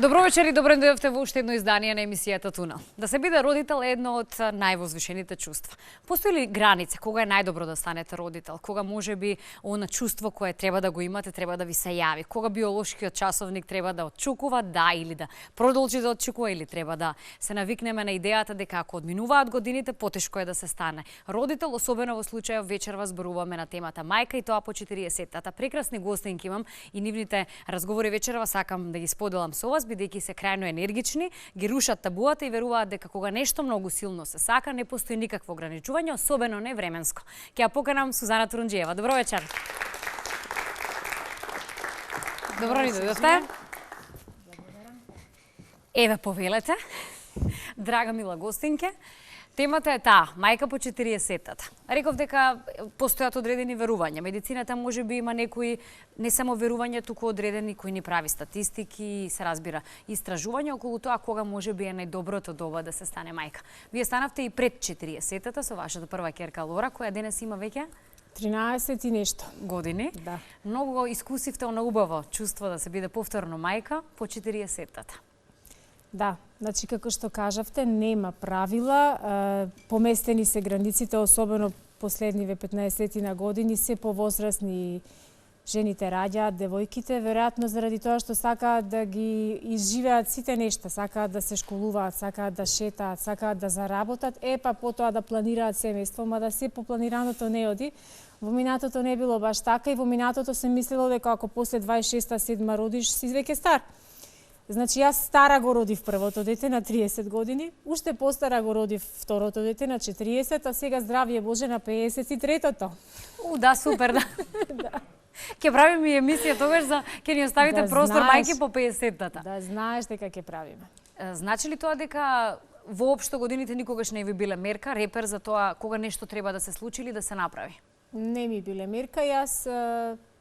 Добро вечер и добре дојдовте во уште едно издание на емисијата Тунел. Да се биде родител е едно од највозвишените чувства. Постои ли граница кога е најдобро да станете родител? Кога можеби она чувство кое треба да го имате треба да ви се јави? Кога биолошкиот часовник треба да отчукува, да или да продолжи да отчукува, или треба да се навикнеме на идејата дека ако одминуваат годините, потешко е да се стане родител, особено во случајов вечерва зборуваме на темата мајка и тоа по 40-тата. Прекрасни гостинки имам и нивните разговори вечерва сакам да ги споделам со вас, бидејќи се крајно енергични, ги рушат табуата и веруваат дека кога нешто многу силно се сака, не постои никакво ограничување, особено не временско. Ќе ја поканам Сузана Турунџиева. Добро вечер. Добро ни дојдовте. Еве повелете. Драга мила гостинке. Темата е таа, мајка по 40-тата. Реков дека постојат одредени верувања. Медицината можеби има некои не само верувања, туку одредени кои ни прави статистики, се разбира, истражувања околу тоа кога можеби е најдоброто доба да се стане мајка. Вие станавте и пред 40-тата со вашата прва ќерка Лора, која денес има веќе 13 и нешто години. Да. Многу искусивте на убаво чувство да се биде повторно мајка по 40-тата. Да, значи како што кажавте, нема правила, поместени се границите, особено последниве 15 на години, се повозрасни жените раѓаат, девојките, веројатно заради тоа што сакаат да ги изживеат сите нешта, сакаат да се школуваат, сакаат да шетаат, сакаат да заработат, па потоа да планираат семејство, мада се по планираното не оди. Во минатото не било баш така и во минатото се мислело дека ако после 26-7 родиш, си веќе стар. Значи, јас стара го родив првото дете на 30 години, уште постара го родив второто дете на 40, а сега здравје Боже на 53-тото. Да, супер, да. Да. Ќе правиме и емисија тогаш за ќе ни оставите Да простор знаеш, мајки по 50-тата. Да знаеш дека ќе правиме. Значи ли тоа дека воопшто годините никогаш не ви биле мерка, репер за тоа кога нешто треба да се случи или да се направи? Не ми биле мерка, јас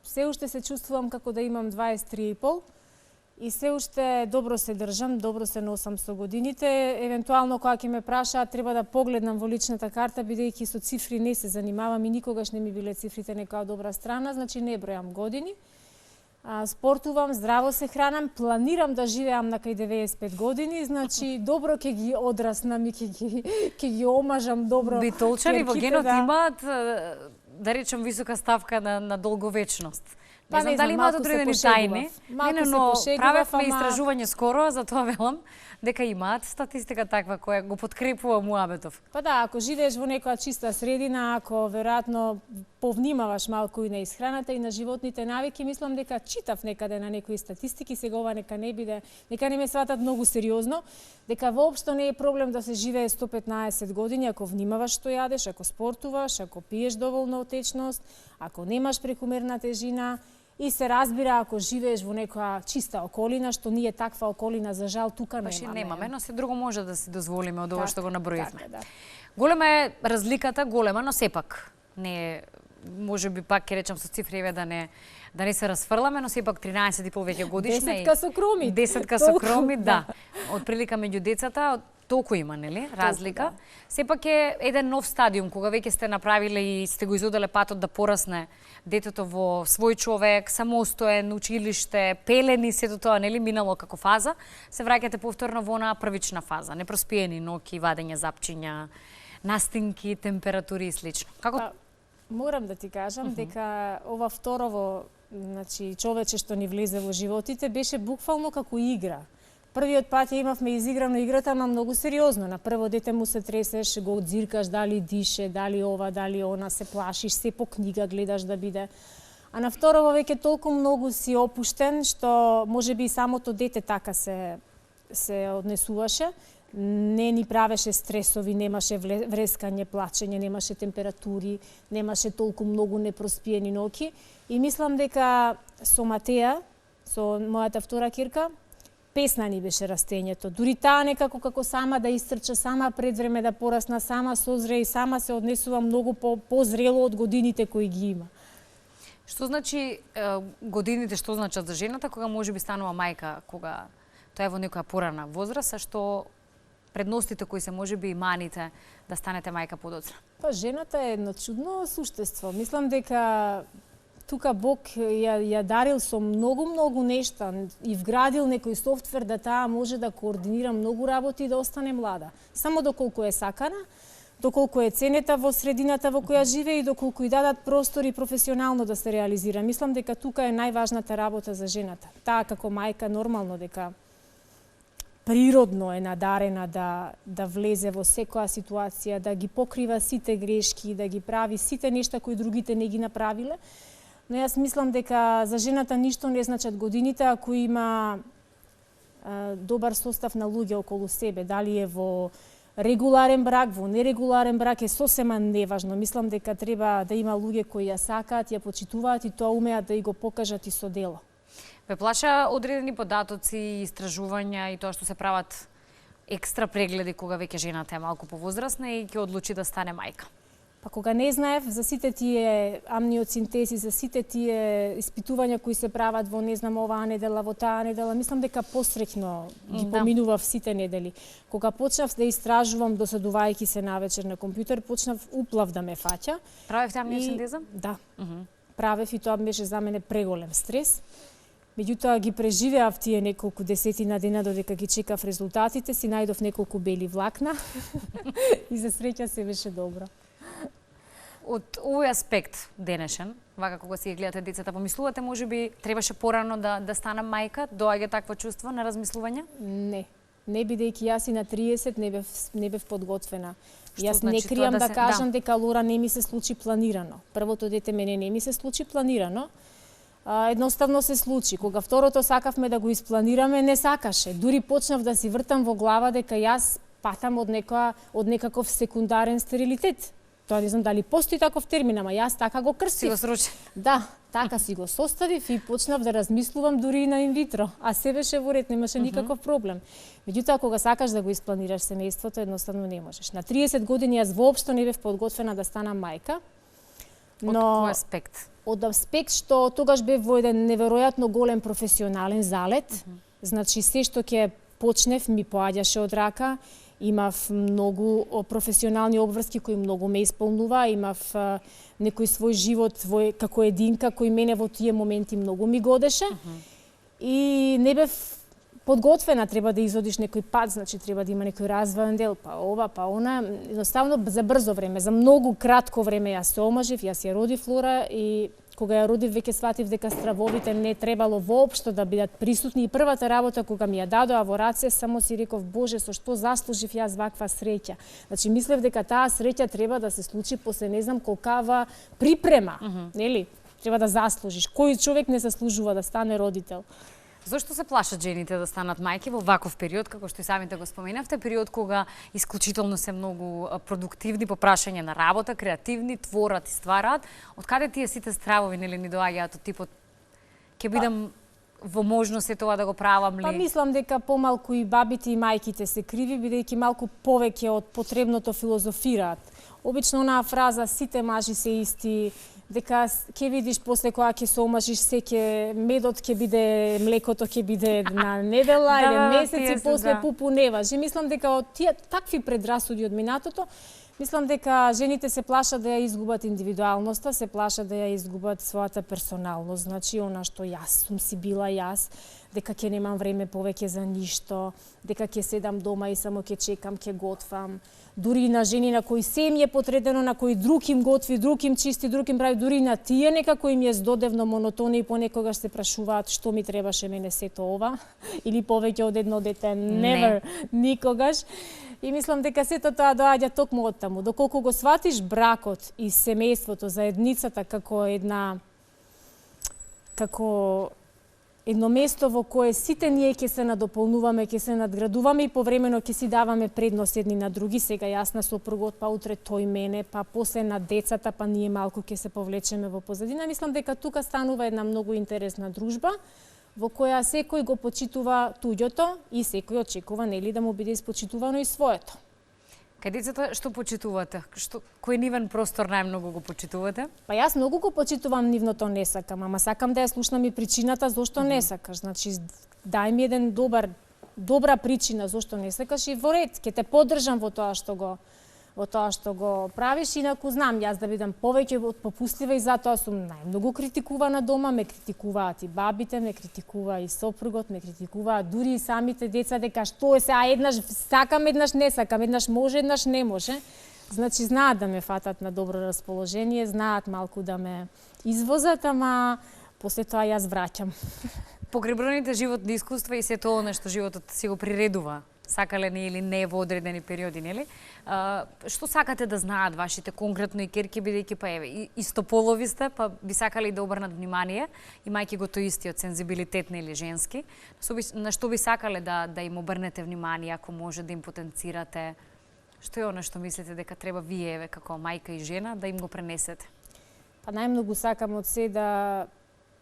се уште се чувствувам како да имам 23,5 и се уште добро се држам, добро се носам со годините. Евентуално кога ќе ме прашаат, треба да погледнам во личната карта, бидејќи со цифри не се занимавам и никогаш не ми биле цифрите некоја добра страна, значи не бројам години. Спортувам, здраво се хранам, планирам да живеам на кај 95 години, значи добро ќе ги одраснам и ќе ги омажам добро. Битолчани во генот да. имаат, да речем, висока ставка на долговечност. Па Не знам дали имаат одредени тајни. Но правевме истражување скоро, затоа велам дека имаат статистика таква која го подкрепува муабетов. Па да, ако живееш во некоја чиста средина, ако веројатно повнимаваш малку и на исхраната и на животните навики, мислам дека читав некаде на некои статистики, сега ова нека не биде, нека не ме сватат многу сериозно, дека воопшто не е проблем да се живее 115 години ако внимаваш што јадеш, ако спортуваш, ако пиеш доволно течност, ако немаш прекумерна тежина. И се разбира ако живееш во некоја чиста околина, што ние таква околина за жал тука немаме. Немаме, но се друго може да си дозволиме од ова што го наброивме. Така, да. Голема е разликата, голема, но сепак не е, можеби пак ќе речам со цифри да не се расфрламе, но сепак 13 и повеќе годишна. 10 со кроми. 10 со кроми, да. Од прилика меѓу децата толку има, нели? Разлика. Да. Сепак е еден нов стадиум кога веќе сте направиле и сте го изоделе патот да порасне детето во свој човек, самостоен, училиште, пелени, сето тоа, нели, минало како фаза, се враќате повторно во онаа првична фаза, непроспиени ноќи, вадење запчиња, настинки, температури и слично. Како? Морам да ти кажам дека ова второво, значи, човече што ни влезе во животите беше буквално како игра. Првиот пат ја имавме изиграно играта, ама многу сериозно. На прво дете му се тресеш, го дзиркаш дали дише, дали ова, дали она, се плашиш, се по книга гледаш да биде. А на второво веќе толку многу си опуштен, што можеби и самото дете така се однесуваше. Не ни правеше стресови, немаше врескање, плачење, немаше температури, немаше толку многу непроспиени ноќи. И мислам дека со Матеја, со мојата втора ќерка, песна ни беше растењето. Дури таа некако како сама да истрча, сама пред време да порасна, сама созре и сама се однесува многу позрело од годините кои ги има. Што значи годините, што значат за жената кога можеби станува мајка, кога тоа е во некоја порана возраст, а што предностите кои се можеби и маните да станете мајка подоцна? Па жената е едно чудно суштество. Мислам дека тука Бог ја дарил со многу нешта и вградил некој софтвер да таа може да координира многу работи и да остане млада. Само доколку е сакана, доколку е ценета во средината во која живее и доколку и дадат простор и професионално да се реализира. Мислам дека тука е најважната работа за жената. Таа како мајка нормално дека природно е надарена да влезе во секоја ситуација, да ги покрива сите грешки, да ги прави сите нешта кои другите не ги направиле. Но јас мислам дека за жената ништо не значат годините ако има добар состав на луѓе околу себе, дали е во регуларен брак, во нерегуларен брак е сосема неважно. Мислам дека треба да има луѓе кои ја сакаат, ја почитуваат и тоа умеат да и го покажат и со дело. Ве плаша одредени податоци и истражувања и тоа што се прават екстра прегледи кога веќе жената е малку повозрасна и ќе одлучи да стане мајка? Па кога не знаев за сите тие амниоцинтези, за сите тие испитувања кои се прават во не знам оваа недела, во таа недела, мислам дека посреќно ги поминував сите недели. Кога почнав да истражувам досадувајќи се навечер на компјутер, почнав уплав да ме фаќа. Правевте амниоцинтеза? Да. Правев и тоа беше за мене преголем стрес. Меѓутоа ги преживеав тие неколку десетина дена додека ги чекав резултатите, си најдов неколку бели влакна и за среќа се беше добро. Од овој аспект денешен, вака кога си ги гледате децата, помислувате можеби требаше порано да станам мајка? Доаѓа такво чувство на размислување? Не бидејќи јас и на 30 не бев подготвена. Јас значи не кријам да кажам да. дека Лора не ми се случи планирано. Првото дете мене не ми се случи планирано. Едноставно се случи. Кога второто сакавме да го испланираме, не сакаше. Дури почнав да си вртам во глава дека јас патам од некаков секундарен стерилитет. Тоа не знам дали постои таков термин, ама јас така го крстив. Си го сручен. Да, така си го составив и почнав да размислувам дури и на инвитро. А се беше во ред, немаше никаков проблем. Меѓутоа, кога сакаш да го испланираш семејството, едноставно не можеш. На 30 години јас воопшто не бев подготвена да станам мајка. Од кој аспект? Од аспект што тогаш бев во еден неверојатно голем професионален залет. Значи, се што ќе почнев ми поаѓаше од рака. Имав многу професионални обврски кои многу ме исполнува, имав некој свој живот како единка кој мене во тие моменти многу ми годеше. И не бев подготвена, треба да изодиш некој пат, значи треба да има некој развоен дел, па ова, па она. Едноставно за брзо време, за многу кратко време јас се омажив, јас ја родив Лора и кога ја родив веќе сватив дека стравовите не требало воопшто да бидат присутни и првата работа кога ми ја дадоа во раце, само си реков Боже, со што заслужив јас ваква среќа. Значи мислев дека таа среќа треба да се случи после не знам колкава припрема, нели? Треба да заслужиш. Кој човек не заслужува да стане родител? Зошто се плашат жените да станат мајки во ваков период, како што и самите го споменавте, период кога исклучително се многу продуктивни по прашање на работа, креативни, творат и ствараат? Од каде тие сите стравови нели ни доаѓаат од типот ќе бидам во можност е тоа да го правам ли? Па мислам дека помалку и бабите и мајките се криви, бидејќи малку повеќе од потребното филозофираат. Обично онаа фраза сите мажи се исти, дека ќе видиш после кога ќе се омажиш медот ќе биде, млекото ќе биде на недела или месец и после пупу не важи. Мислам дека од тие такви предрасуди од минатото, мислам дека жените се плашат да ја изгубат индивидуалноста, се плашат да ја изгубат својата персоналност, значи она што јас сум си била јас, дека ќе немам време повеќе за ништо, дека ќе седам дома и само ќе чекам, ќе готвам. Дури на жени на кои се им е потредено, на кои друг им готви, друг им чисти, друг им прави, дури на тие некако им е здодевно монотоно и понекогаш се прашуваат што ми требаше мене сето ова или повеќе од едно дете, never, никогаш. И мислам дека сето тоа доаѓа токму од таму. Доколку го сватиш бракот и семејството, заедницата како едно место во кое сите ние ќе се надополнуваме, ќе се надградуваме и повремено ќе си даваме предност едни на други. Сега јас на сопругот, па утре тој мене, па после на децата, па ние малку ќе се повлечеме во позадина. Мислам дека тука станува една многу интересна дружба во која секој го почитува туѓото и секој очекува нели да му биде испочитувано и своето. Кај децата што почитувате? Кој нивен простор најмногу го почитувате? Па јас многу го почитувам нивното не сакам, ама сакам да ја слушнам и причината зошто не сакаш. Значи, дај ми еден добра причина зошто не сакаш и во ред, ќе те поддржам во тоа што во тоа што го правиш, инаку знам јас да бидам повеќе од попустлива и затоа сум најмногу критикувана дома, ме критикуваат и бабите, ме критикува и сопругот, ме критикуваат дури и самите деца дека што е се, а еднаш сакам, еднаш не сакам, еднаш може, еднаш не може. Значи знаат да ме фатат на добро расположение, знаат малку да ме извозат, ама после тоа јас враќам. Покрај бројните животни искуства и сето она што животот си го приредува, сакале не или не во одредени периоди, нели? Што сакате да знаат вашите конкретно и керки, бидејќи па еве истополови сте, па би сакале да обрнат внимание, имајќи го тој истиот сензибилитет или женски, на што би сакале да им обрнете внимание, ако може да им потенцирате? Што е она што мислите дека треба вие еве како мајка и жена да им го пренесете? Па најмногу сакам од се да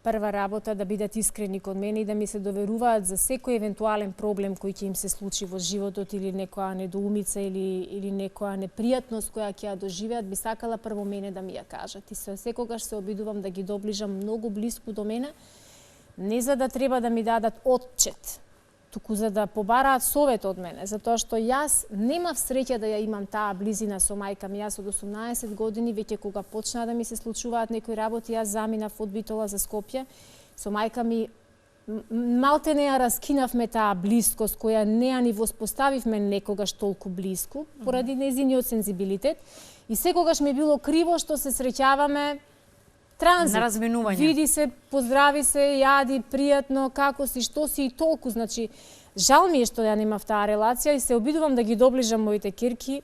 прва работа да бидат искрени кон мене и да ми се доверуваат за секој евентуален проблем кој ќе им се случи во животот или некоја недоумица или некоја непријатност која ќе ја доживеат, би сакала прво мене да ми ја кажат. И секогаш се обидувам да ги доближам многу блиску до мене, не за да треба да ми дадат отчет, туку за да побараат совет од мене, затоа што јас немав среќа да ја имам таа близина со мајка ми. Јас од 18 години, веќе кога почнаа да ми се случуваат некои работи, јас заминав од Битола за Скопје. Со мајка ми малте не ја раскинавме таа блискост која не ја ни воспоставивме некогаш толку блиску, поради нејзиниот сензибилитет. И секогаш ми било криво што се среќаваме транзит. На разминување. Види се, поздрави се, јади, пријатно, како си, што си и толку. Значи, жал ми е што ја немав таа релација и се обидувам да ги доближам моите керки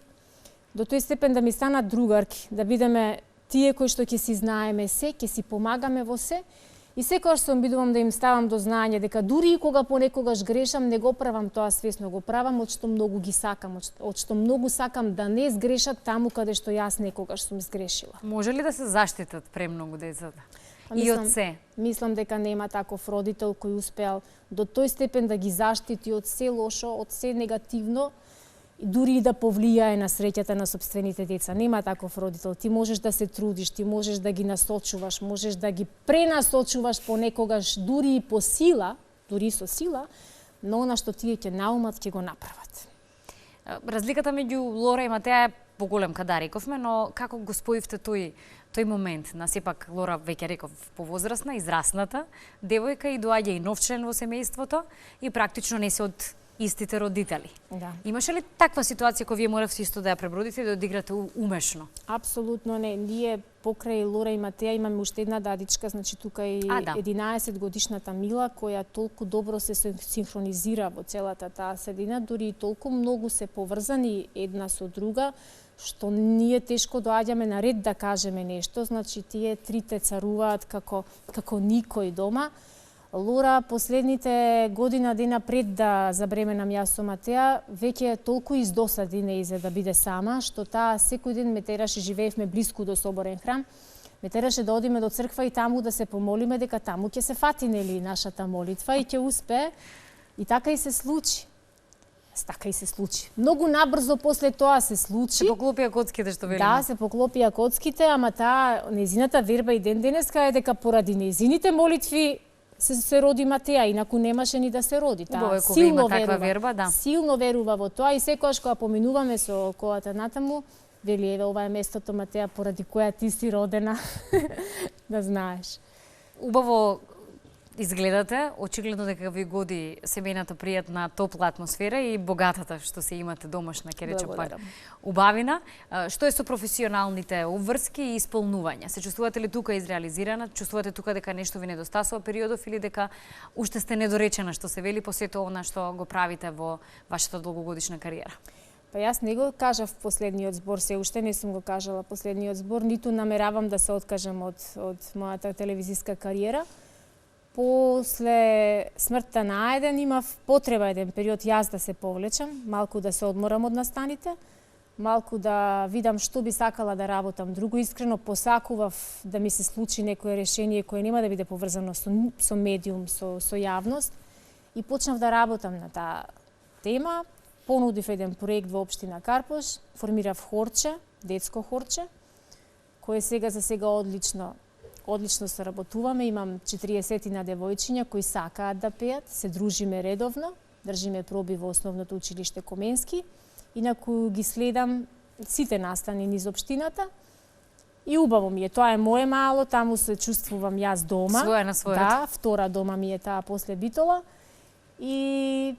до тој степен да ми станат другарки, да бидеме тие кои што ќе си знаеме се, ќе си помагаме во се. И секогаш се обидувам да им ставам до знаење дека дури и кога понекогаш грешам, не го правам тоа свесно, го правам од што многу ги сакам, од што многу сакам да не сгрешат таму каде што јас некогаш сум сгрешила. Може ли да се заштитат премногу децата? И од се? Мислам дека нема таков родител кој успеал до тој степен да ги заштити од се лошо, од се негативно, дури и да повлијае на среќата на сопствените деца. Нема таков родител. Ти можеш да се трудиш, ти можеш да ги насочуваш, можеш да ги пренасочуваш понекогаш дури и по сила, дури и со сила, но она што тие ќе наумат, ќе го направат. Разликата меѓу Лора и Матеја е поголем, када рековме, но како го споивте тој момент? На сепак Лора веќе реков повозрасна, израсната девојка и доаѓа и нов член во семејството и практично не се од истите родители. Да. Имаше ли таква ситуација која вие моравте исто да ја пребродите и да одиграте умешно? Апсолутно не. Ние покрај Лора и Матеја имаме уште една дадичка, значи тука и 11 годишната Мила, која толку добро се синхронизира во целата таа средина, дури и толку многу се поврзани една со друга, што ние тешко доаѓаме на ред да кажеме нешто, значи тие трите царуваат како никој дома. Лора последните година дена пред да забременам јас со Матеја, веќе толку издосади неизе да биде сама, што таа секој ден ме тераше, живеевме блиску до соборен храм, ме тераше да одиме до црква и таму да се помолиме дека таму ќе се фати нели нашата молитва и ќе успее. И така и се случи. Така и се случи. Многу набрзо после тоа се случи. Се поклопија коцките што велиме. Да, се поклопија коцките, ама таа нејзината верба и ден денеска е дека поради нејзините молитви се роди Матеја, инаку немаше ни да се роди. Таа силно верува, да. Силно верува во тоа и секогаш кога поминуваме со колата натаму, вели еве ова е местото Матеја поради која ти си родена. Да знаеш. Убаво изгледате, очигледно дека ви годи семејната пријатна, топла атмосфера и богатата што се имате домашна, ќе речем пак, убавина. Што е со професионалните обврски и исполнувања? Се чувствувате ли тука изреализирана? Чувствувате тука дека нешто ви недостасува периодов или дека уште сте недоречена што се вели по сето она што го правите во вашата долгогодишна кариера? Па јас не го кажав последниот збор, се уште не сум го кажала последниот збор, ниту намеравам да се откажам од мојата телевизиска кариера. После смртта на Ајден имав потреба еден период јас да се повлечам, малку да се одморам од настаните, малку да видам што би сакала да работам друго. Искрено посакував да ми се случи некое решение кое нема да биде поврзано со медиум, со јавност. И почнав да работам на таа тема. Понудив еден проект во општина Карпош, формирав хорче, детско хорче, кое сега за сега одлично соработуваме, имам 40 на девојчиња кои сакаат да пеат, се дружиме редовно, држиме проби во основното училиште Коменски, инаку ги следам сите настани низ општината. И убаво ми е, тоа е мое мало, таму се чувствувам јас дома. Своја на својот. Да, втора дома ми е таа после Битола. И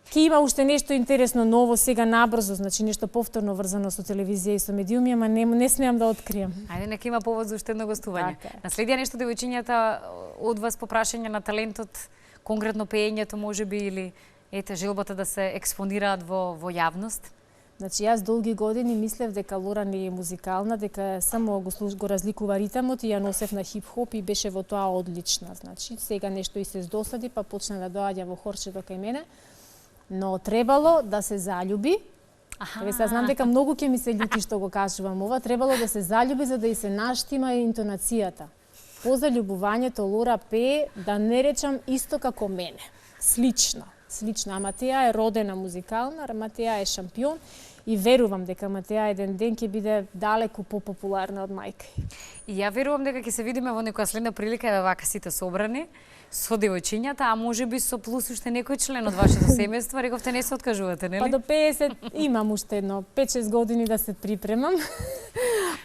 ќе има уште нешто интересно ново сега набрзо, значи нешто повторно врзано со телевизија и со медиуми, ама не смеам да откриам. Ајде, нека има повод за уште едно гостување. Така е. Наследија нешто девојчињата од вас по прашање на талентот, конкретно пеењето можеби или ете желбата да се експонираат во јавност? Значи јас долги години мислев дека Лора не е музикална, дека само го разликува ритамот и ја носев на хип-хоп и беше во тоа одлична. Значи сега нешто и се здосади, па почна да доаѓа во хорчето кај мене. Но требало да се заљуби. Еве сега знам дека многу ќе ми се љути што го кажувам ова, требало да се заљуби за да и се наштима и интонацијата. По заљубувањето Лора пее, да не речам исто како мене. Слично, ама теа е родена музикална, ама теа е шампион и верувам дека Матеа еден ден ќе биде далеку попопуларна од мајка. И ја верувам дека ќе се видиме во некоја следна прилика, еве вака сите собрани со девојчињата, а можеби со плюс уште некој член од вашето семејство. Рековте не се откажувате, нели? Па до 50 имам уште едно 5-6 години да се припремам.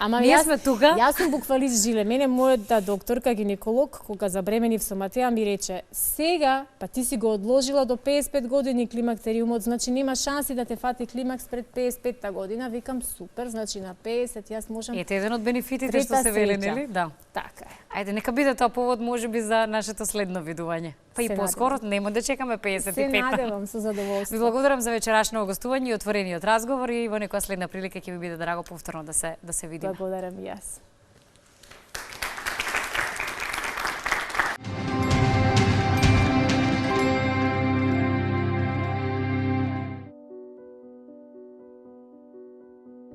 Ама ние сме тука. Јас сум буквалист жиле. Мене мојата докторка гинеколог кога забременив со Матеа ми рече: "Сега, па ти си го одложила до 55 години климактериумот, значи нема шанси да те фати климакс пред 55-та година." Викам супер, значи на 50 јас можам. Ете еден од бенефитите што се вели, нели? Да. Така е. Ајде, нека биде тоа повод можеби за нашето следно видување. Па и поскоро нема да чекаме 55-та. Се надевам со задоволство. Ви благодарам за вечерашното гостување и отворениот разговор и во некоја следна прилика ќе ви биде драго повторно да се видиме. Благодарам и јас.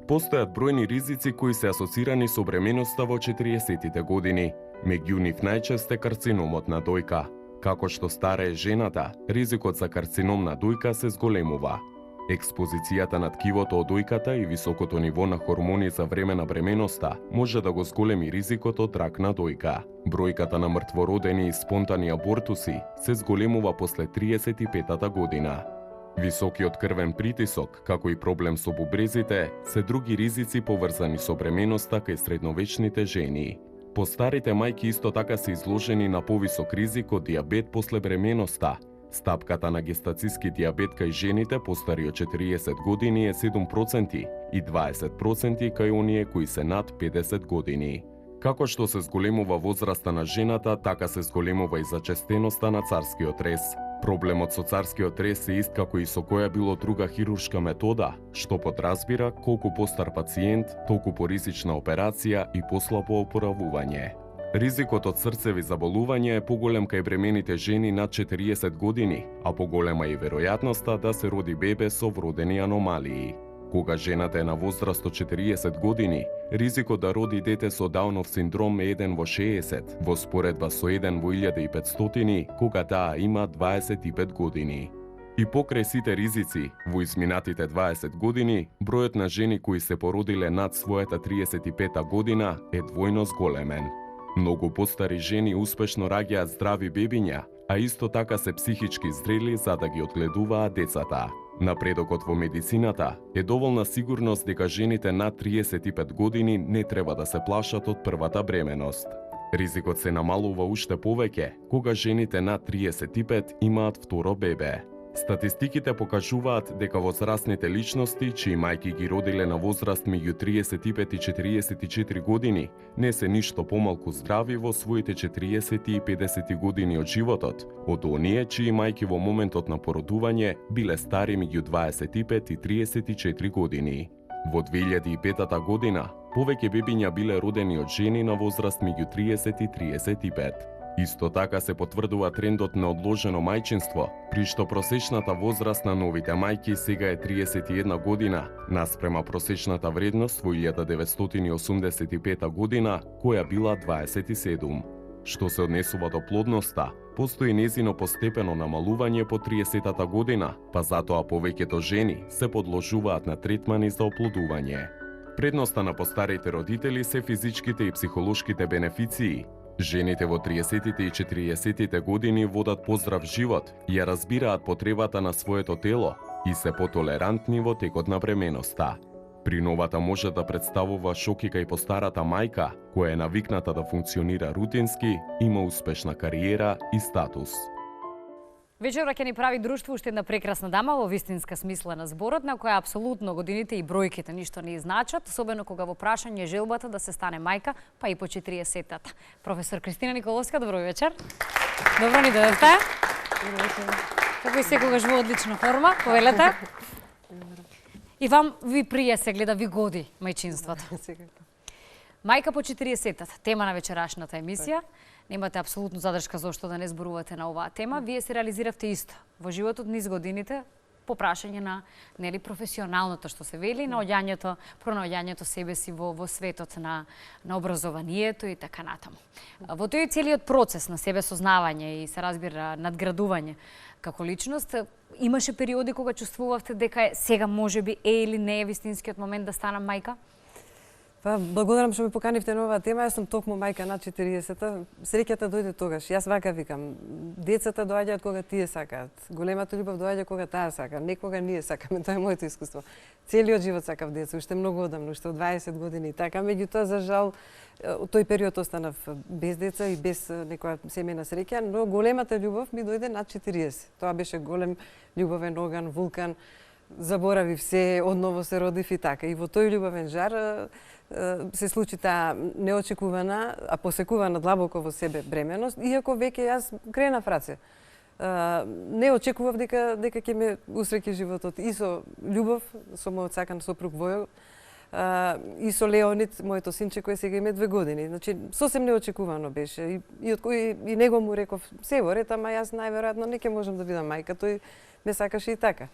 Постојат бројни ризици кои се асоцирани со бременоста во 40-тите години. Меѓу нив најчест е карциномот на дојка. Како што старее жената, ризикот за карцином на дојка се зголемува. Експозицијата на ткивото од дојката и високото ниво на хормони за време на бременоста може да го зголеми ризикот од рак на дојка. Бројката на мртвородени и спонтани абортуси се зголемува после 35-та година. Високиот крвен притисок, како и проблем со бубрезите, се други ризици поврзани со бременоста кај средновечните жени. Постарите мајки исто така се изложени на повисок ризик од дијабет после бременоста. Стапката на гестациски дијабет кај жените постари од 40 години е 7% и 20% кај оние кои се над 50 години. Како што се зголемува возраста на жената, така се зголемува и зачестеноста на царскиот рез. Проблемот со царскиот рез е ист како и со која било друга хируршка метода, што подразбира колку постар пациент, толку поризична операција и послабо опоравување. Ризикот од срцеви заболувања е поголем кај бремените жени над 40 години, а поголема и веројатноста да се роди бебе со вродени аномалии. Кога жената е на возраст од 40 години, ризикот да роди дете со Даунов синдром е 1 во 60, во споредба со 1 во 1500, кога таа има 25 години. И покрај сите ризици, во изминатите 20 години, бројот на жени кои се породиле над својата 35-та година е двојно зголемен. Многу постари жени успешно раѓаат здрави бебиња, а исто така се психички зрели за да ги одгледуваат децата. Напредокот во медицината е доволна сигурност дека жените над 35 години не треба да се плашат од првата бременост. Ризикот се намалува уште повеќе кога жените над 35 имаат второ бебе. Статистиките покажуваат дека возрастните личности, чии мајки ги родиле на возраст меѓу 35 и 44 години, не се ништо помалку здрави во своите 40 и 50 години од животот, од оние чии мајки во моментот на породување биле стари меѓу 25 и 34 години. Во 2005 година, повеќе бебиња биле родени од жени на возраст меѓу 30 и 35. Исто така се потврдува трендот на одложено мајчинство, при што просечната возраст на новите мајки сега е 31 година, наспрема просечната вредност во 1985 година, која била 27. Што се однесува до плодноста, постои незино постепено намалување по 30-та година, па затоа повеќето жени се подложуваат на третмани за оплодување. Предноста на постарите родители се физичките и психолошките бенефиции. Жените во 30-тите и 40-тите години водат поздрав живот и ја разбираат потребата на своето тело и се потолерантни во текот на бременоста. При новата може да представува шок и кај постарата мајка, која е навикната да функционира рутински, има успешна кариера и статус. Вечерва ќе ни прави друштво уште една прекрасна дама во вистинска смисла на зборот, на која апсолутно годините и бројките ништо не значат, особено кога во прашање желбата да се стане мајка, па и по 40-тата. Професор Кристина Николовска, добро вечер. Добро ни дојдовте. Како и секогаш во одлична форма, повелете. И вам ви прија се гледа, ви годи мајчинството. Мајка по 40-тата, тема на вечерашната емисија. Немате апсолутно задршка зошто да не зборувате на оваа тема. Вие се реализиравте исто во животот низ годините по прашање на нели професионалното што се вели, наоѓањето, пронаоѓањето себе си во светот на образованието и така натаму. Во тој целиот процес на себе сознавање и се разбира надградување како личност, имаше периоди кога чувствувавте дека сега можеби е или не е вистинскиот момент да станам мајка? Па, благодарам што ме поканивте на оваа тема. Јас сум токму мајка на 40-та. Среќата дојде тогаш. Јас вака викам, децата доаѓаат кога тие сакаат. Големата љубов доаѓа кога таа сака. Некога ние сакаме, тоа е моето искуство. Целиот живот сакав деца, уште многу одамно, уште од 20 години и така. Меѓутоа, за жал, тој период останав без деца и без некоја семејна среќа, но големата љубов ми дојде над 40. Тоа беше голем љубовен оган, вулкан. Заборавив се, одново се родив и така. И во тој љубовен жар се случи таа неочекувана, а посекувана длабоко во себе бременост, иако веќе јас кренав раце. Не очекував дека ќе ме усреќи животот и со љубов, со мојот сакан сопруг Војо, и со Леонид, моето синче, кој сега има 2 години. Значи, сосем неочекувано беше. И него му реков, се во ред, ама јас најверојатно не ќе можам да бидам мајка, тој ме сакаше и така.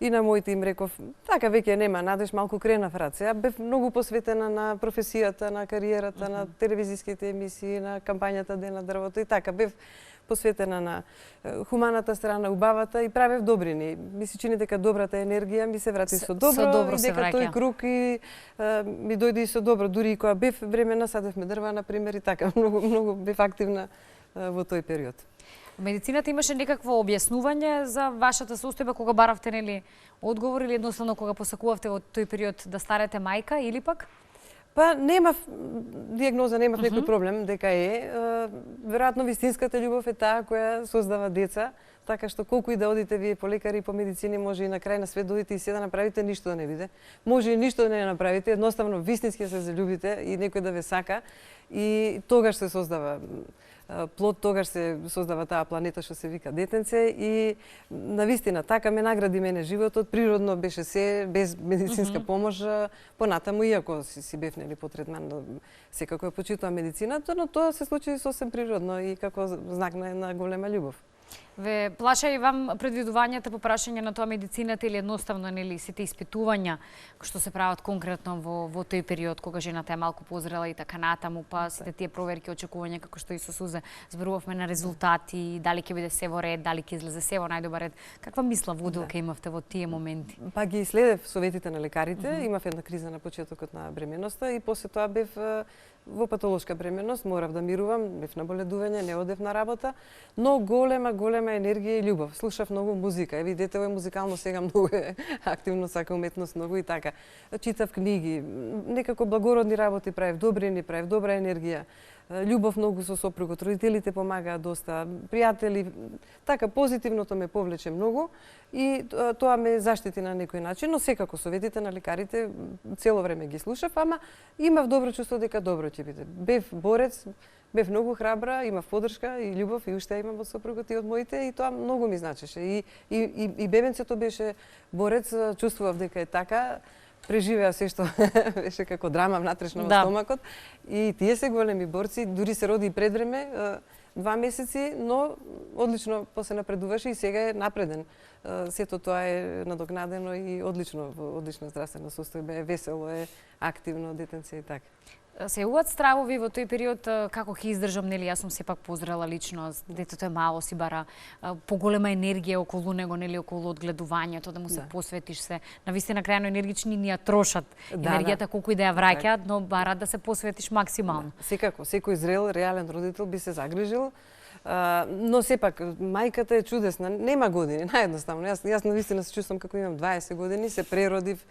И на моите им реков, така веќе нема надеж, малку кренав раце. Ја бев многу посветена на професијата, на кариерата, на телевизиските емисии, на кампањата Ден на дрвото и така. Бев посветена на хуманата страна, убавата и правев добрини. Ми се чини дека добрата енергија ми се врати со добро и дека тој круг и ми дојде и со добро. Дури и кога бев времена, садевме дрва, например, и така. Многу бев активна во тој период. Медицината имаше некакво објаснување за вашата состојба кога баравте нели одговор или едноставно кога посакувавте во тој период да станете мајка или пак? Па немав дијагноза, немав некој проблем дека е. Веројатно вистинската љубов е таа која создава деца, така што колку и да одите вие по лекари и по медицини, може и на крај на свет додите и се да направите ништо да не биде. Може и ништо да не направите, едноставно вистински се заљубите и некој да ве сака и тогаш се создава плод, тогаш се создава таа планета што се вика детенце и навистина така ме награди мене животот, природно беше се, без медицинска помош, понатаму иако си бев нели потретман, секако ја почитувам медицината, но тоа се случи сосем природно и како знак на голема љубов. Ве плаша и вам предвидувањата по прашање на тоа медицината или едноставно нели сите испитувања што се прават конкретно во тој период кога жената е малку позрела и така натаму, па сите тие проверки, очекувања како што и со Сузе зборувавме на резултати, дали ќе биде се во ред, дали ќе излезе се во најдобар ред. Каква мисла водилка имавте во тие моменти? Па ги следев советите на лекарите, имав една криза на почетокот на бременоста и после тоа бев во патолошка бременост, морав да мирувам, бев на боледување, не одев на работа, но голема енергија и љубов. Слушав многу музика. Еви дете е музикално сега многу активно, сака уметност многу и така. Читав книги, некако благородни работи правев, добрини правев, добра енергија. Љубов многу со сопругот, родителите помагаат доста, пријатели, така позитивното ме повлече многу и тоа ме заштити на некој начин, но секако советите на лекарите цело време ги слушав, ама имав добро чувство дека добро ќе биде. Бев борец, бев многу храбра, имав поддршка и љубов и уште имам од сопругот и од моите и тоа многу ми значеше. И бебенцето беше борец, чувствував дека е така, преживеа се што беше како драма внатрешно во стомакот и тие се големи борци, дури се роди и пред време, 2 месеци, но одлично после напредуваше и сега е напреден. Сето тоа е надокнадено и одлично, одлична здравствена состојба, е весело, е активно детенце и така. Се јавуваат стравови во тој период како ќе издржам, нели јас сум сепак позрела лично, детето е мало, си бара поголема енергија околу него, нели околу одгледувањето, да му се посветиш се. Навистина крајно енергични ни ја трошат енергијата колку и да ја враќаат, но бараат да се посветиш максимално. Секако, секој зрел, реален родител би се загрижил. Но сепак мајката е чудесна, нема години, наједноставно. Јас навистина се чувствам како имам 20 години, се преродив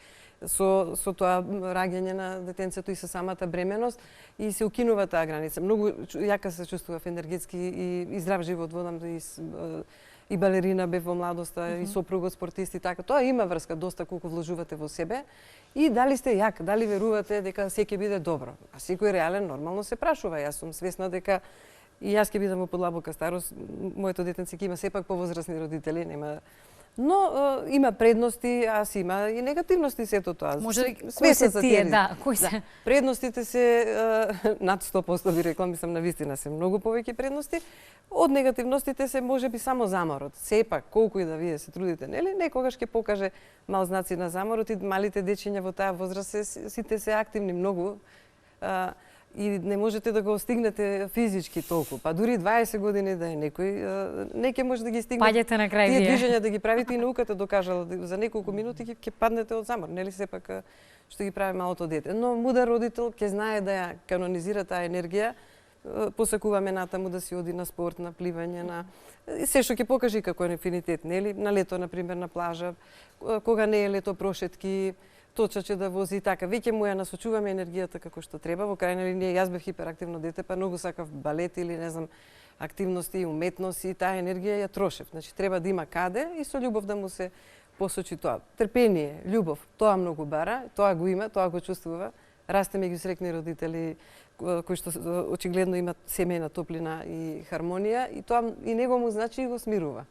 со тоа раѓање на детенцето и со самата бременост и се укинува таа граница. Многу јака се чувствував енергетски и здрав живот водам и балерина бев во младоста, и сопругот спортист и така. Тоа има врска доста колку вложувате во себе и дали сте јак, дали верувате дека се ќе биде добро. А секој реален нормално се прашува. Јас сум свесна дека и јас ќе бидам во подлабока старост, моето детенце ќе има сепак повозрасни родители, нема. Но има предности, аз има и негативности сето тоа. Може кои се тие, да, кои се? Предностите се над 100% би рекла, мислам навистина се многу повеќе предности. Од негативностите се можеби само заморот. Сепак колку и да вие се трудите, нели, некогаш ќе покаже мал знаци на заморот и малите дечиња во таа возраст сите се активни многу. И не можете да го стигнете физички толку. Па дури 20 години да е некој, не ќе може да ги стигне. Паѓате на крај тие движења да ги правите и науката докажала за неколку минути ќе паднете од замор, нели сепак што ги прави малото дете. Но мудар родител ќе знае да ја канонизира таа енергија, посакуваме натаму да си оди на спорт, на пливање, на се што ќе покаже како афинитет, нели? На лето на пример на плажа, кога не е лето прошетки, точаче да вози и така. Веќе му ја насочуваме енергијата како што треба. Во крајна линија јас бев хиперактивно дете, па многу сакав балет или не знам активности и уметност и таа енергија ја трошев. Значи треба да има каде и со љубов да му се посочи тоа. Трпение, љубов, тоа многу бара, тоа го има, тоа го чувствува. Расте меѓу среќни родители кои што очигледно имат семејна топлина и хармонија и тоа и него му значи и го смирува.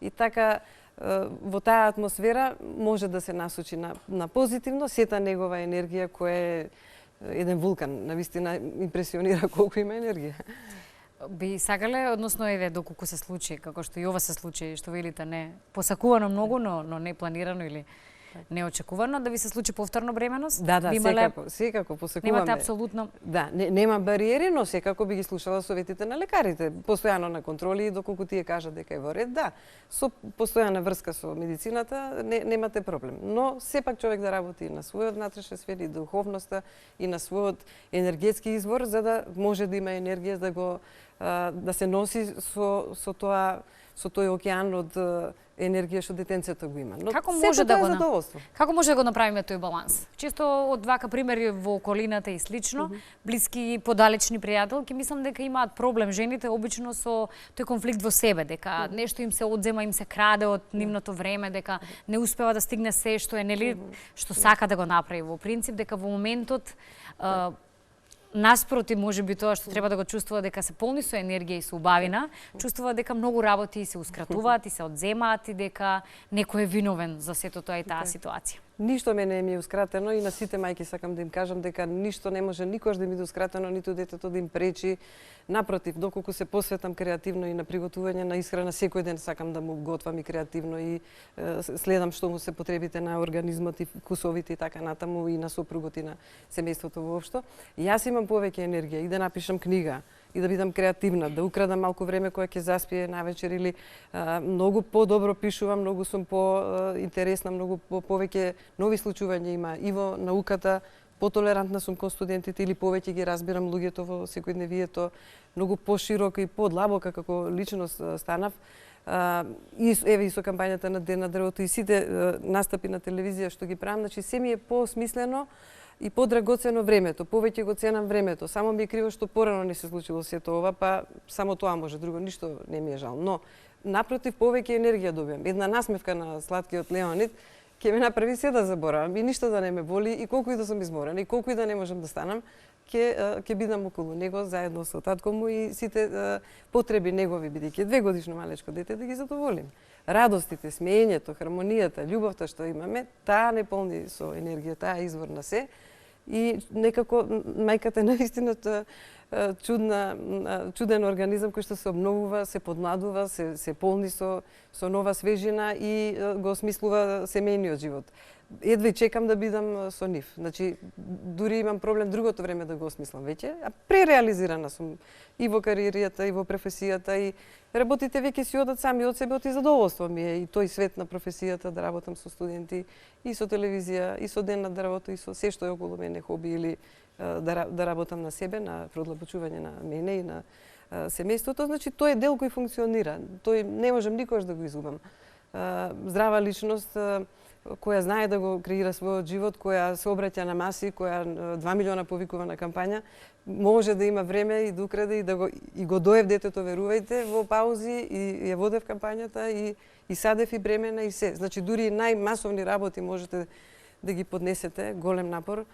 И така во таа атмосфера може да се насочи на позитивно сета негова енергија која е еден вулкан, навистина импресионира колку има енергија. Би сакале, односно еве доколку се случи, како што и ова се случи, што велите не посакувано многу, но не планирано или неочекувано да ви се случи повторно бременост? Да, секако посакуваме. Немате апсолутно. Да, нема бариери, но секако би ги слушала советите на лекарите, постојано на контроли и доколку тие кажат дека е во ред, да, со постојана врска со медицината немате проблем. Но сепак човек да работи на својот внатрешен свет и духовноста и на својот енергетски извор за да може да има енергија да се носи со тој океан од енергија што детенцето го има. Но како може да го задоволство. Како може да го направиме тој баланс? Чисто од вака примери во околината и слично, блиски и подалечни пријателки, мислам дека имаат проблем жените обично со тој конфликт во себе, дека нешто им се одзема, им се краде од нивното време, дека не успева да стигне се што е нели што сака да го направи во принцип, дека во моментот наспроти можеби тоа што треба да го чувствува дека се полни со енергија и со убавина, чувствува дека многу работи се ускратуваат и се одземаат и дека некој е виновен за сето тоа и таа ситуација. Ништо мене ми е ускратено и на сите мајки сакам да им кажам дека ништо не може никош да ми биде ускратено, ниту детето да им пречи. Напротив, доколку се посветам креативно и на приготување на исхрана, секој ден сакам да му готвам и креативно и следам што му се потребите на организмот и вкусовите и така натаму и на сопругот и на семејството воопшто. Јас имам повеќе енергија и да напишам книга, и да бидам креативна, да украдам малку време кое ќе заспие навечер или многу подобро пишувам, многу сум поинтересна, многу повеќе нови случувања има и во науката, потолерантна сум кон студентите или повеќе ги разбирам луѓето во секојдневието, многу пошироко и подлабока како личност станав. И еве и со кампањата на Ден на дрвото и сите настапи на телевизија што ги правам, значи се ми е посмислено и подрагоцено времето, повеќе го ценам времето. Само ми е криво што порано не се случило сето ова, па само тоа може, друго ништо не ми е жал. Но напротив повеќе енергија добивам. Една насмевка на сладкиот Леонид ќе ме направи се да заборавам и ништо да не ме боли и колку и да сум изморена и колку и да не можам да станам, ќе бидам околу него заедно со татко му и сите потреби негови бидејќи 2 годишно малечко дете да ги задоволим. Радостите, смеењето, хармонијата, љубовта што имаме, таа не полни со енергија, таа е извор на се. И некако мајката наистина чуден организам кој што се обновува, се подмладува, се полни со нова свежина и го осмислува семејниот живот. Едва и чекам да бидам со нив. Значи, дури имам проблем другото време да го осмислам веќе, а пререализирана сум и во кариерата, и во професијата, и работите веќе си одат сами од себе, и задоволство ми е и тој свет на професијата, да работам со студенти, и со телевизија, и со Ден на дрвото, и со се што е околу мене, хоби или да работам на себе, на продлабочување на мене и на семејството. Значи, тој е дел кој функционира. Тој не можам никош да го изгубам. Здрава личност, која знае да го креира својот живот, која се обраќа на маси, која 2 милиона повикува на кампања, може да има време и да украде и го доев детето, верувајте, во паузи и ја водев кампањата и садев и бремена и се. Значи дури најмасовни работи можете да ги поднесете, голем напор.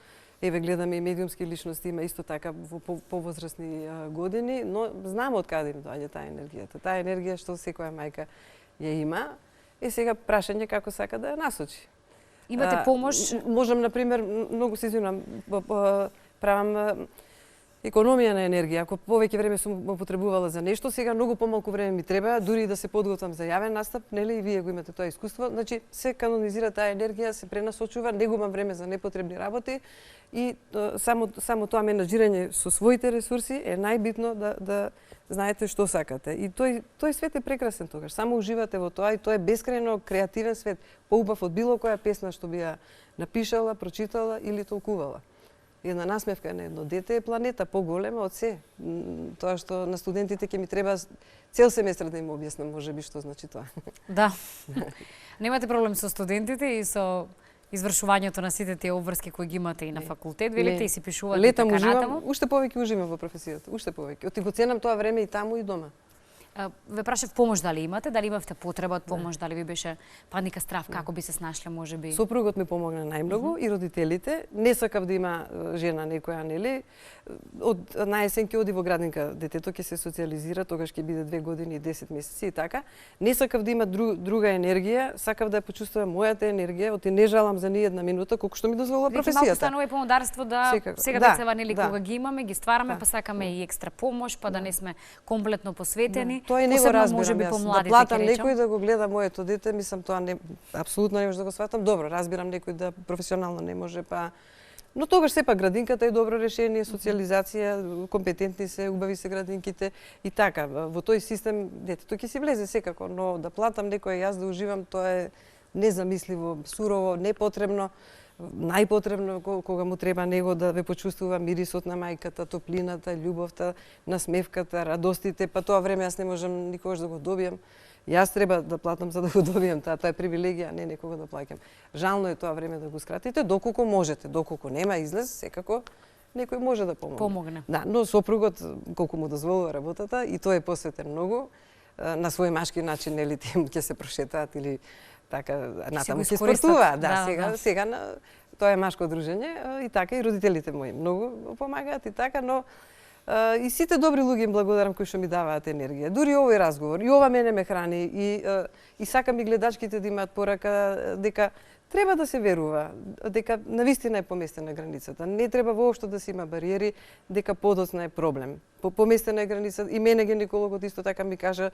Еве гледаме и медиумски личности, има исто така во повозрастни години, но знам од каде им доаѓа таа енергијата. Таа енергија што секоја мајка ја има, е сега прашање како сака да ја насочи. Имате помош? Можам, например, многу се извинувам, правам економија на енергија. Ако повеќе време сум потребувала за нешто, сега многу помалку време ми треба, дури да се подготвам за јавен настап, нели, и вие го имате тоа искуство. Значи, се канонизира таа енергија, се пренасочува, не губам време за непотребни работи и само тоа менаџирање со своите ресурси е најбитно да знаете што сакате. И тој свет е прекрасен тогаш. Само уживате во тоа и тоа е бескрајно креативен свет, поубав од било која песна што би ја напишала, прочитала или толкувала. Една насмевка на едно дете е планета поголема од се. Тоа што на студентите ќе ми треба цел семестар да им објаснам, можеби што значи тоа. Да. Немате проблем со студентите и со извршувањето на сите тие обврски кои ги имате и на факултет, велите и си пишувате така натаму? Уште повеќе уживам во професијата, уште повеќе. Оти го ценам тоа време и таму и дома. Ве прашав помош дали имате, дали имавте потреба од помош, дали ви беше паника, страв, како би се снашле можеби? Сопругот ми помогна најмногу и родителите. Не сакав да има жена некоја, нели? Од наесен ќе оди во градинка, детето ќе се социализира, тогаш ќе биде 2 години и 10 месеци и така. Не сакав да има друга енергија, сакав да ја почувствувам мојата енергија, оти не жалам за ни една минута, колку што ми дозволува професијата. Малку станува и помодарство да сега децева, нели, кога ги имаме, ги ствараме, па сакаме и екстра помош, па да не сме комплетно посветени. Тоа и не го разбирам јас. Да платам некој да го гледа моето дете, мислам тоа апсолутно не може да го сватам. Добро, разбирам некој да професионално не може, па но тогаш сепак градинката е добро решение, социализација, компетентни се, убави се градинките и така. Во тој систем детето ќе си влезе секако, но да платам некој јас да уживам, тоа е незамисливо, сурово, непотребно. Најпотребно кога му треба него да ве почувствува мирисот на мајката, топлината, љубовта, насмевката, радостите, па тоа време јас не можам никогаш да го добијам. Јас треба да платам за да го добијам тоа е привилегија, не некого да плаќам. Жално е тоа време да го скратите, доколку можете, доколку нема излез, секако некој може да помогне. Да, но сопругот колку му дозволува работата и тој е посветен многу на свој машки начин, нели тие ќе се прошетаат или така натаму ќе спортува, сега тоа е машко дружење и така и родителите мои многу помагаат и така, но и сите добри луѓе им благодарам кои што ми даваат енергија. Дури овој разговор и ова мене ме храни и сакам и гледачките да имаат порака дека треба да се верува, дека навистина е поместена границата. Не треба воопшто да се има бариери, дека подоцна е проблем. Поместена е границата и мене гинекологот исто така ми кажа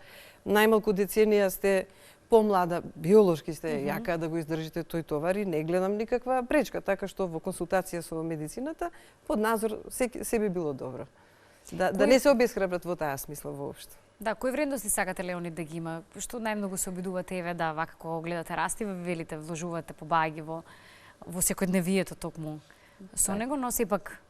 најмалку деценија сте помлада, биолошки сте јака да го издржите тој товар и не гледам никаква пречка, така што во консултација со медицината под надзор се би било добро. Да не се обесхрабрат во таа смисла воопшто. Да, кои вредности сакате Леонид да ги има? Што најмногу се обидувате еве да вака кога гледате расти, велите вложувате побаги во секојдневието токму со него, но сепак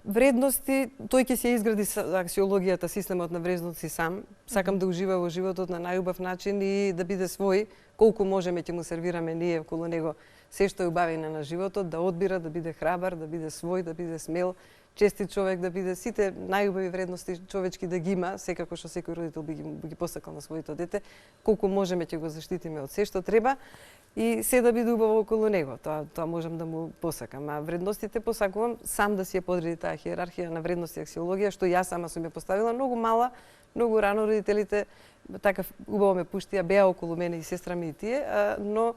вредности, тој ќе се изгради аксиологијата, системот на вредности сам. Сакам да ужива во животот на најубав начин и да биде свој, колку можеме ќе му сервираме ние околу него се што е убавина на животот, да одбира, да биде храбар, да биде свој, да биде смел, честит човек, да биде сите најубави вредности човечки да ги има, секако што секој родител би ги посакал на своето дете, колку можеме ќе го заштитиме од се што треба и се да биде убаво околу него. Тоа можам да му посакам. А вредностите посакувам сам да си ја подреди таа хиерархија на вредности и аксиологија, што јас сама сум ја поставила многу мала, многу рано родителите така убаво ме пуштија, беа околу мене и сестра ми и тие, но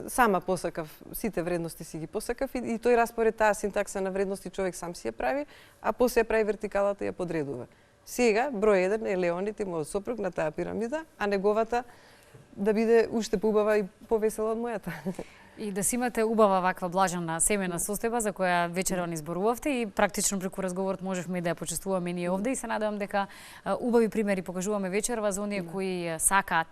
сама посакав, сите вредности си ги посакав и тој распоред, таа синтакса на вредности човек сам си ја прави, а после ја прави вертикалата и ја подредува. Сега, број 1 е Леонид и мојот сопруг на таа пирамида, а неговата да биде уште поубава и повесела од мојата. И да си имате убава ваква блажена семена состојба за која вечера ни зборувавте и практично преку разговорот можевме и да ја почувствуваме ние овде и се надевам дека убави примери покажуваме вечерва за оние кои сакаат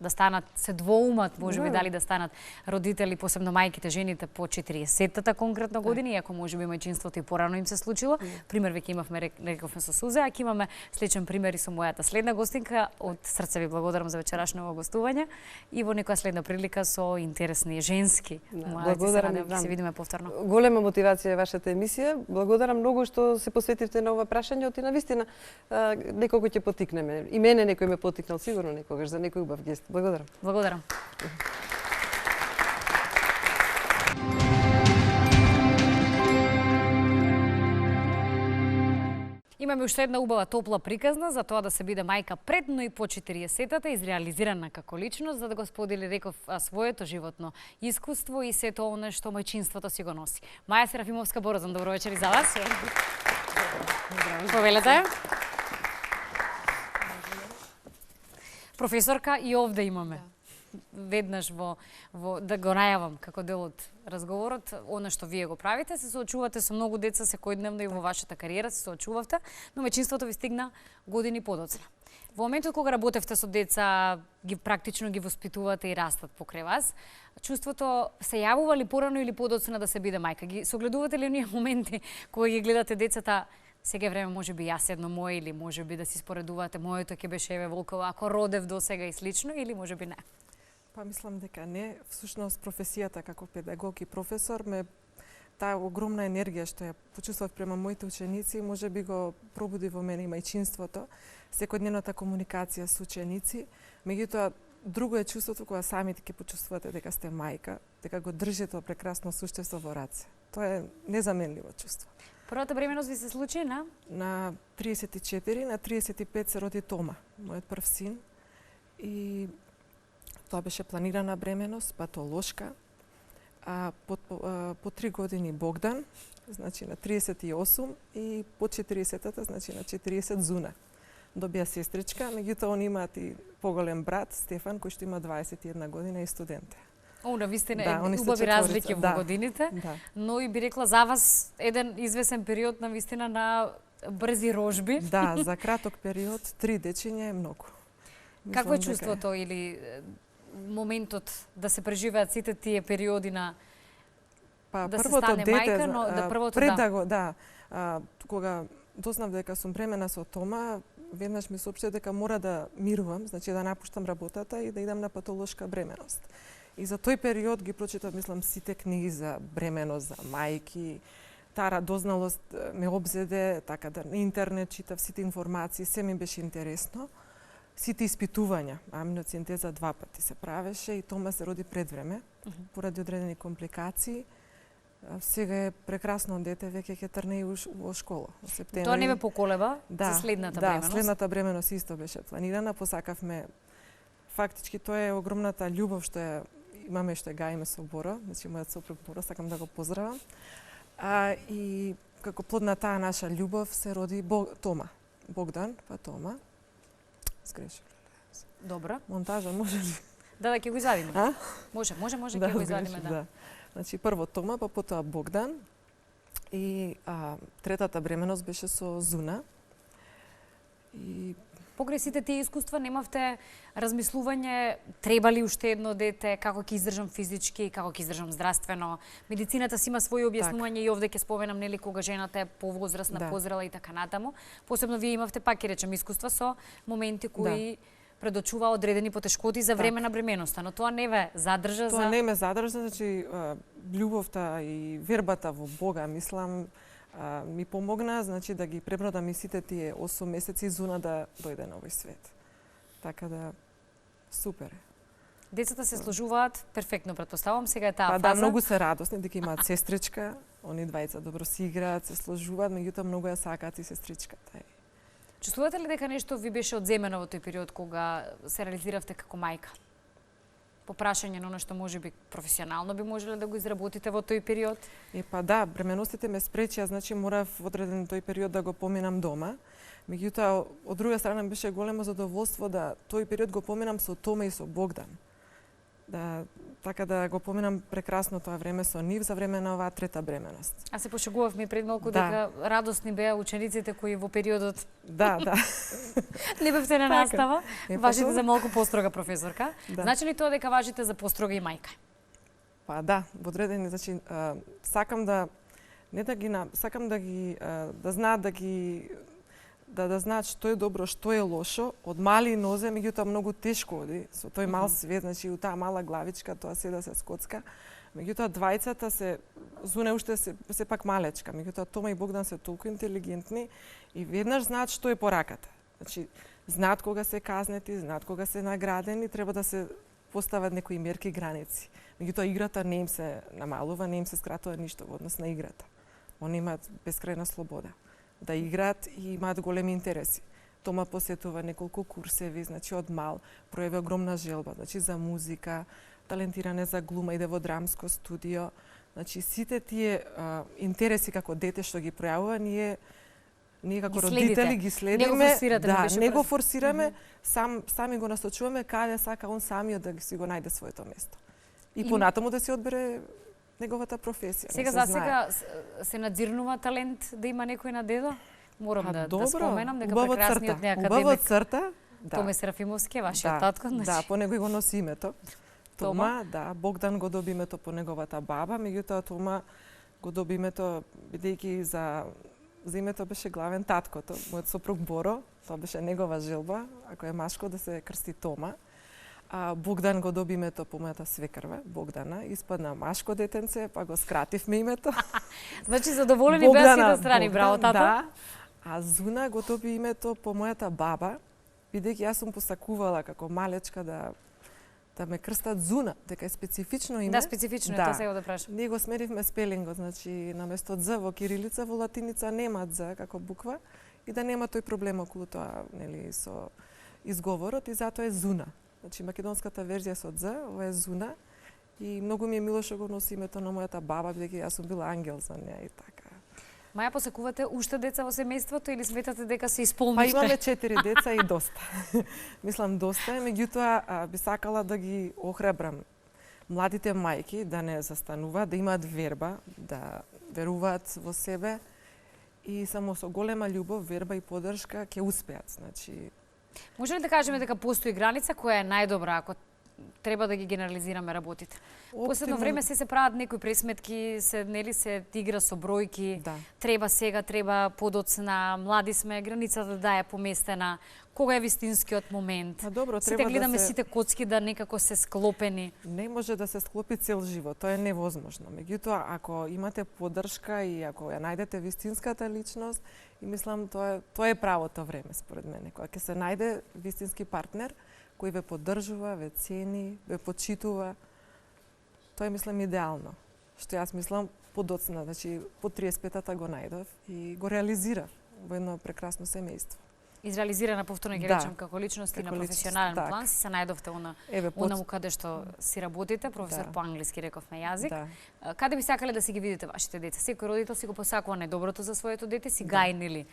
да станат, се двоумат, може би Да. дали да станат родители, посебно мајките, жените по 40-тата конкретно години, иако може би мајчинството и порано им се случило. Пример веќе имавме, рековме со Сузе, а ќе имаме сличен пример и со мојата следна гостинка. Од срце ви благодарам за вечерашното гостување и во некоја следна прилика со интересни женски мујаци. благодарам и да вам. се видиме повторно. Голема мотивација е вашата емисија. Благодарам многу што се посветивте на ова прашање и навистина некого ќе потикнеме. И мене некој ме потикнал сигурно некогаш за некој убав гест. Благодарам. Благодарам. Имаме уште една убава топла приказна за тоа да се биде мајка пред, но и по 40-тата, изреализирана како личност, за да го сподели, реков, своето животно искуство и сето оно што мајчинството си го носи. Маја Серафимовска Борозан, добро вечер и за вас. Повелете. Професорка, и овде имаме. Веднаш во да го најавам како дел од разговорот, она што вие го правите, се соочувате со многу деца секојдневно и во вашата кариера се соочувавте, но мајчинството ви стигна години подоцна. Во моментот кога работевте со деца, практично ги воспитувате и растат покрај вас, чувството се јавува ли порано или подоцна да се биде мајка? Ги согледувате ли оние моменти кога ги гледате децата? Сега време може би јас едно мој, или може би да си споредувате моето ќе беше Еве Волкова ако родев до сега и слично, или може би не? Па мислам дека не. Всушност професијата како педагог и професор таа огромна енергија што ја почувствав према моите ученици, може би го пробуди во мене и мајчинството, секојдневната комуникација со ученици. Меѓутоа, друго е чувството кога самите ќе почувствувате дека сте мајка, дека го држите тоа прекрасно суштество во раце. Тоа е незаменливо чувство. Првата бременост ви се случи на 34, на 35 се роди Тома, мојот прв син. И тоа беше планирана бременост, патолошка. По 3 години Богдан, значи на 38, и по 40-тата, значи на 40 Зуна. Добија сестричка, меѓутоа они имаат и поголем брат, Стефан, кој што има 21 година и студент. Навистина они се убави четворица, разлики во годините, но и би рекла за вас еден извесен период навистина на брзи рожби. Да, за краток период 3 дечиња е многу. Какво е чувството или моментот да се преживеат сите тие периоди на да се стане мајка, но да првото кога дознав дека сум бремена со Тома, веднаш ми соопшти дека мора да мирувам, значи да напуштам работата и да идам на патолошка бременост. И за тој период ги прочитав, мислам, сите книги за бременост, за мајки. Таа радозналост ме обзеде, така да на интернет читав сите информации, се ми беше интересно. Сите испитувања, амниоцентеза 2 пати се правеше и Тома се роди пред време, поради одредени компликации. Сега е прекрасно дете, веќе ќе трне и во школа, во септември. Тоа не ме поколеба за следната бременост? Да, следната бременост исто беше планирана, посакавме, фактички тоа е огромната љубов што ја имаме, што ја гаиме со Боро, значи мојот сопруг Боро, сакам да го поздравам. И како плод на таа наша љубов се роди Тома, Богдан, па Тома. Сгрешив. Добро. Монтажа може ли? Да, ќе го извадиме. Може, ќе го извадиме, да. Значи прво Тома, па потоа Богдан. И третата бременост беше со Зуна. И покрај сите тие искуства немавте размислување треба ли уште едно дете, како ќе издржам физички, како ќе издржам здравствено. Медицината си има своји објаснувања и овде ќе споменам нели кога жената е повозрасна, позрела и така натаму. Посебно вие имавте пак ќе речем искуства со моменти кои предочува одредени потешкоти за време на бременоста, но тоа не ве задржа Тоа не ме задржа, значи љубовта и вербата во Бога, мислам, ми помогна, значи да ги пребродам и сите тие 8 месеци Зуна да дојде на овој свет. Така да супер е. Децата се сложуваат перфектно, претпоставувам, сега е таа фаза. Да, многу се радосни дека имаат сестричка, они двајца добро си играат, се сложуваат, меѓутоа многу ја сакаат и сестричката. Чувствувате ли дека нешто ви беше одземено во тој период кога се реализиравте како мајка? По прашање на оно што можеби професионално би можеле да го изработите во тој период? Па да, бременостите ме спречија, значи морав во одреден тој период да го поминам дома. Меѓутоа, од друга страна беше големо задоволство да тој период го поминам со Тома и со Богдан. така да го поминам прекрасно тоа време со нив за време на оваа трета бременост. А се пошегувавме пред малку Да. дека радосни беа учениците кои во периодот Да, да. не бевте на Така. настава. Е, Важите па, за малку построга професорка. Да. Значи ли тоа дека важите за построга и мајка? Па да, во одредени, значи сакам да не да ги сакам да ги да знаат да знаат што е добро, што е лошо, од мали нозе, меѓутоа многу тешко оди со тој мал свет, значи у таа мала главичка тоа се да се скоцка. Меѓутоа двајцата се Зуна уште се пак малечка, меѓутоа Тома и Богдан се толку интелигентни и веднаш знаат што е пораката. Значи знаат кога се казнети, знаат кога се наградени, треба да се постават некои мерки и граници. Меѓутоа играта не им се намалува, не им се скратува ништо во однос на играта. Они имаат бескрајна слобода да играат и имаат големи интереси. Тома посетува неколку курсеви, значи од мал пројави огромна желба, значи за музика, талентиране за глума, иде во драмско студио. Значи сите тие интереси како дете што ги пројавува, ние како Ги следите. родители ги следиме. Не го форсирате, да, беше не го прв. форсираме, сами го насочуваме каде сака он самиот да си го најде своето место. И понатаму да си одбере неговата професија. Сега за сега се надзирнува талент да има некој на дедо? Морам да споменам дека прекрасниот не академик убаво црта, да. Томе Серафимовски, вашиот татко, значи. Да, по него го носи името. Тома? Тома, да, Богдан го доби името по неговата баба, меѓутоа Тома го доби името бидејќи за името беше главен таткото, мојот сопруг Боро, тоа беше негова желба, ако е машко да се крсти Тома. А Богдан го доби името по мојата свекрва, Богдана, испадна машко детенце, па го скративме името. Значи задоволени беа сите страни, Богдан, браво тато. Да. А Зуна го доби името по мојата баба, бидејќи јас сум посакувала како малечка да ме крстат Зуна, дека е специфично име. Да, специфично е, тоа сега да прашам. Ние го сменивме спелингот, значи наместо З во кирилица, во латиница нема З како буква и да нема тој проблем околу тоа, нели, со изговорот и затоа е Зуна. Значи македонската верзија со З, ова е Зуна и многу ми е мило што го носи името на мојата баба, бидејќи јас сум била ангел за неа и така. Маја, посакувате уште деца во семејството или сметате дека се Па исполниште? имаме 4 деца и доста. Мислам доста е, меѓутоа би сакала да ги охрабрам младите мајки да не застануваат, да имаат верба, да веруваат во себе и само со голема љубов, верба и поддршка ќе успеат. Значи, може ли да кажеме дека постои граница која е најдобра ако треба да ги генерализираме работите? Последно време се прават некои пресметки, се игра со бројки, Да. треба сега, треба подоцна, млади сме, границата да е поместена, кога е вистинскиот момент. Па добро, Сите треба гледаме да се... сите коцки да некако се склопени. Не може да се склопи цел живот, тоа е невозможно. Меѓутоа, ако имате поддршка и ако ја најдете вистинската личност, и мислам тоа е правото време според мене, кога ќе се најде вистински партнер кој ве поддржува, ве цени, ве почитува. Тоа е мислам идеално. Што јас мислам подоцна, значи по 35-та го најдов и го реализирав во едно прекрасно семејство. Изреализирана повторно ќе Да. речем како личност и на Како личност, професионален така. план си се најдовте Еве унаму каде што си работите, професор Да. по англиски рековме јазик. Да. Каде би сакале да си ги видите вашите деца? Секој родител си го посакува најдоброто за своето дете, си Да. гај нели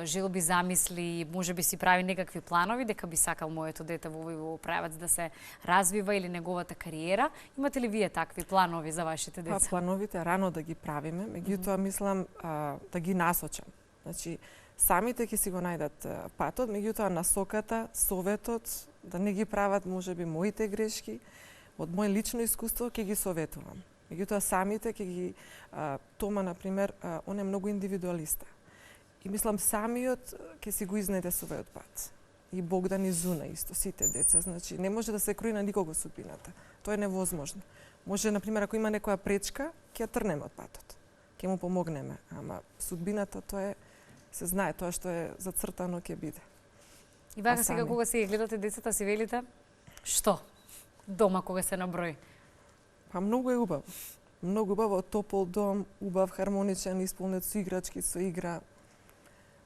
желби, замисли, можеби си прави некакви планови дека би сакал моето дете во овој правец да се развива или неговата кариера. Имате ли вие такви планови за вашите Па деца? плановите рано да ги правиме, меѓутоа мислам да ги насочам. Значи самите ќе си го најдат патот, меѓутоа насоката, советот да не ги прават можеби моите грешки, од моје лично искуство ќе ги советувам. Меѓутоа самите ќе ги Тома на пример, он е многу индивидуалиста. И мислам самиот ќе си го изнајде својот пат. И Богдан и Зуна исто, сите деца, значи не може да се крои на никого судбината. Тоа е невозможно. Може, например, ако има некоја пречка, ќе ја трнеме од патот. Ќе му помогнеме, ама судбината тоа е, се знае, тоа што е зацртано ќе биде. И вака А сега сами? кога си ги гледате децата си велите што? Дома кога се наброи. Па многу е убаво. Многу убаво, топол дом, убав, хармоничен, исполнет со играчки, со игра.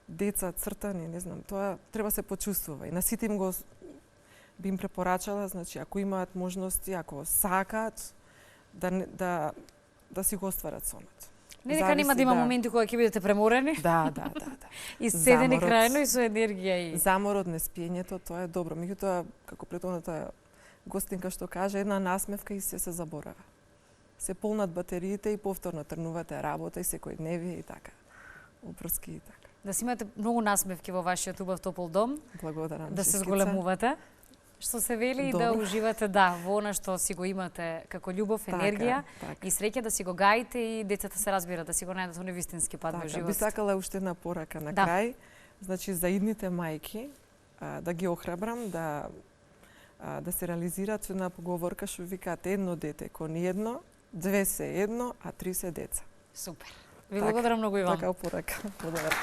Деца, цртани, не знам, тоа треба се почувствува. И на сите им го би им препорачала, значи, ако имаат можности, ако сакаат, да си го остварат сонот. Не дека нема да има моменти кога ќе бидете преморени, Да. исцедени Заморот. крајно и со енергија и... Заморот, неспиењето, тоа е добро. Меѓутоа, како претходната гостинка што кажа, една насмевка и се заборава. Се полнат батериите и повторно тргнувате работа и секојдневие и така. Опрски и така. Да си имате многу насмевки во вашиот убав топол дом. Благодарам. Да се зголемувате. Што се вели и да уживате во она што си го имате како љубов, енергија и среќа, да си го гаите и децата се разбират, да си го најдат оној вистински пат во живот. Би сакала уште една порака на крај. Значи за идните мајки да ги охрабрам да се реализираат со една поговорка што викаат едно дете кон едно, две се едно, а три се деца. Супер. Ви благодарам многу и вам. Така порака. Благодарам.